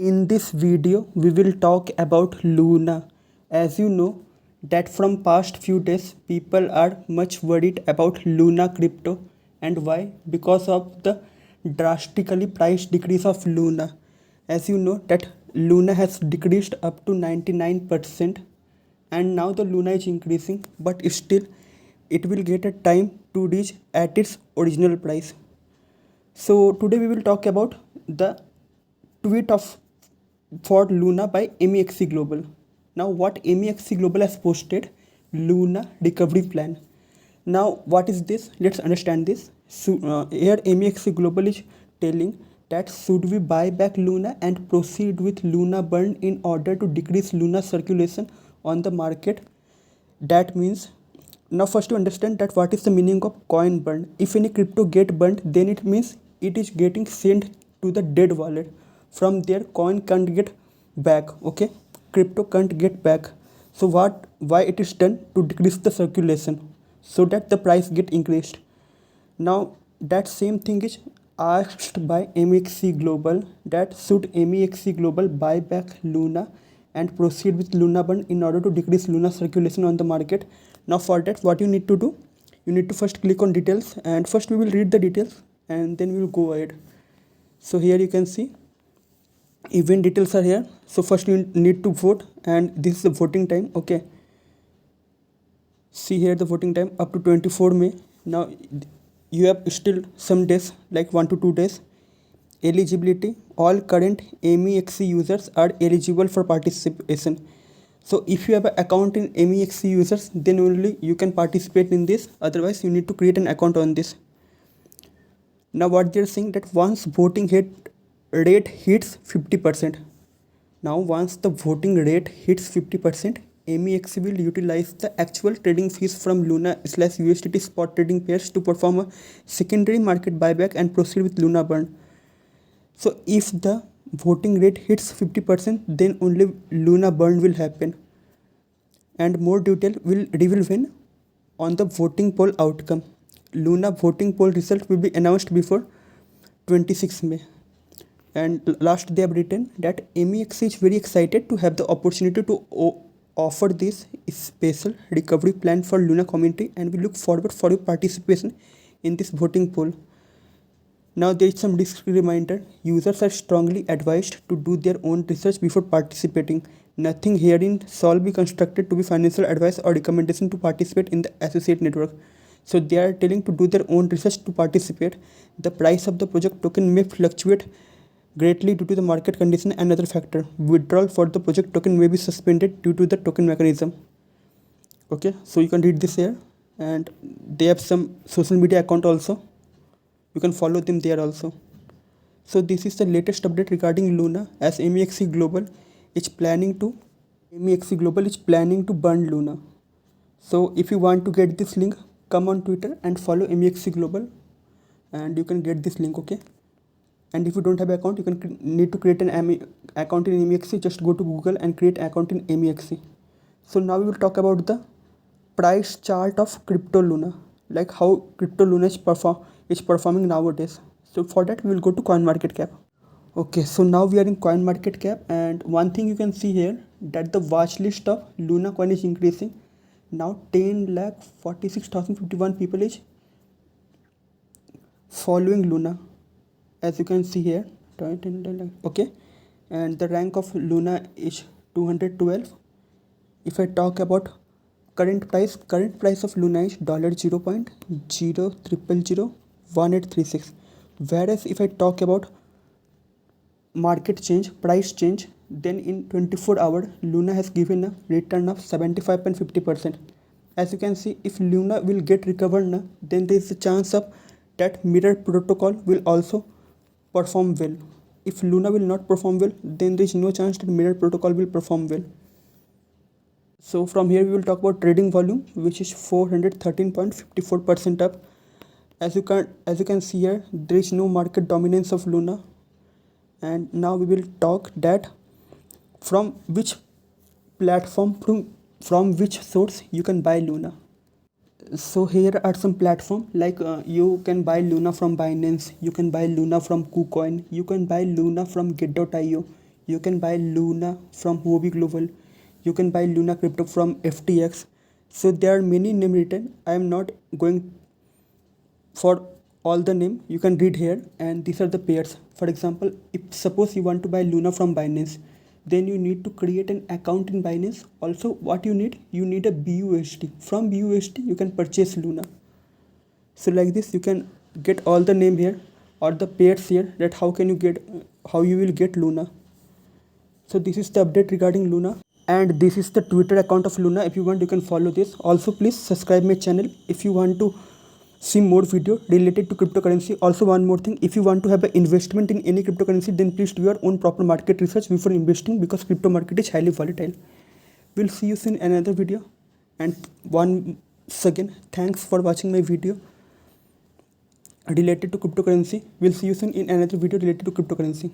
In this video, we will talk about Luna. As you know, that from past few days, people are much worried about Luna crypto and why? Because of the drastically price decrease of Luna. As you know, that Luna has decreased up to 99%, and now the Luna is increasing, but still, it will get a time to reach at its original price. So today we will talk about the tweet of for Luna by MEXC Global. Now what MEXC Global has posted, Luna recovery plan. Now what is this? Let's understand this. So here MEXC Global is telling that should we buy back Luna and proceed with Luna burn in order to decrease Luna circulation on the market. That means, now first to understand that what is the meaning of coin burn. If any crypto get burned, then it means it is getting sent to the dead wallet. From there coin can't get back. Okay, crypto can't get back. So why it is done? To decrease the circulation so that the price get increased. Now that same thing is asked by MEXC Global, that should MEXC Global buy back Luna and proceed with Luna burn in order to decrease Luna circulation on the market. Now for that what you need to do, you need to first click on details, and first we will read the details and then we will go ahead. So here you can see event details are here. So first you need to vote, and this is the voting time. Okay, see here the voting time up to 24 May. Now you have still some days, like 1 to 2 days. Eligibility, all current MEXC users are eligible for participation. So if you have an account in MEXC users, then only you can participate in this, otherwise you need to create an account on this. Now what they're saying, that once voting rate hits 50%. Now once the voting rate hits 50%, MEXC will utilize the actual trading fees from Luna/USDT spot trading pairs to perform a secondary market buyback and proceed with Luna burn. So if the voting rate hits 50%, then only Luna burn will happen. And more detail will reveal when on the voting poll outcome. Luna voting poll result will be announced before 26 May. And last they have written that MEXC is very excited to have the opportunity to offer this special recovery plan for Luna community, and we look forward for your participation in this voting poll. Now there is some risk reminder. Users are strongly advised to do their own research before participating. Nothing herein shall be constructed to be financial advice or recommendation to participate in the associate network. So they are telling to do their own research to participate. The price of the project token may fluctuate greatly due to the market condition and other factor. Withdrawal for the project token may be suspended due to the token mechanism. Okay, so you can read this here, and they have some social media account also. You can follow them there also. So this is the latest update regarding Luna, as MEXC Global is planning to burn Luna. So if you want to get this link, come on Twitter and follow MEXC Global, and you can get this link. Okay, and if you don't have an account, you can need to create an account in MEXC. Just go to Google and create an account in MEXC. So now we will talk about the price chart of Crypto Luna, like how Crypto Luna is performing nowadays. So for that we will go to CoinMarketCap. Okay, so now we are in CoinMarketCap, and one thing you can see here, that the watch list of Luna coin is increasing. Now 10,46,051 people is following Luna, as you can see here. Okay, and the rank of Luna is 212. If I talk about current price of Luna is $0.0001836. Whereas if I talk about market change, price change, then in 24 hours Luna has given a return of 75.50%. As you can see, if Luna will get recovered, then there is a chance of that Mirror protocol will also perform well. If Luna will not perform well, then there is no chance that Mirror protocol will perform well. So from here we will talk about trading volume, which is 413.54% up. As you can see here, there is no market dominance of Luna. And now we will talk that from which platform, from which source you can buy Luna. So here are some platform, like you can buy Luna from Binance, you can buy Luna from KuCoin, you can buy Luna from Get.io, You can buy Luna from Huobi Global. You can buy Luna Crypto from FTX. So there are many names written. I am not going for all the name. You can read here, and these are the pairs. For example, if suppose you want to buy Luna from Binance, then you need to create an account in Binance. Also, what you need a BUSD. From BUSD you can purchase Luna. So like this you can get all the name here or the pairs here, that how you will get Luna. So this is the update regarding Luna, and this is the Twitter account of Luna. If you want, you can follow this. Also, please subscribe my channel if you want to see more video related to cryptocurrency. Also, one more thing, if you want to have an investment in any cryptocurrency, then please do your own proper market research before investing, because crypto market is highly volatile. We'll see you soon in another video, and once again, thanks for watching my video related to cryptocurrency. We'll see you soon in another video related to cryptocurrency.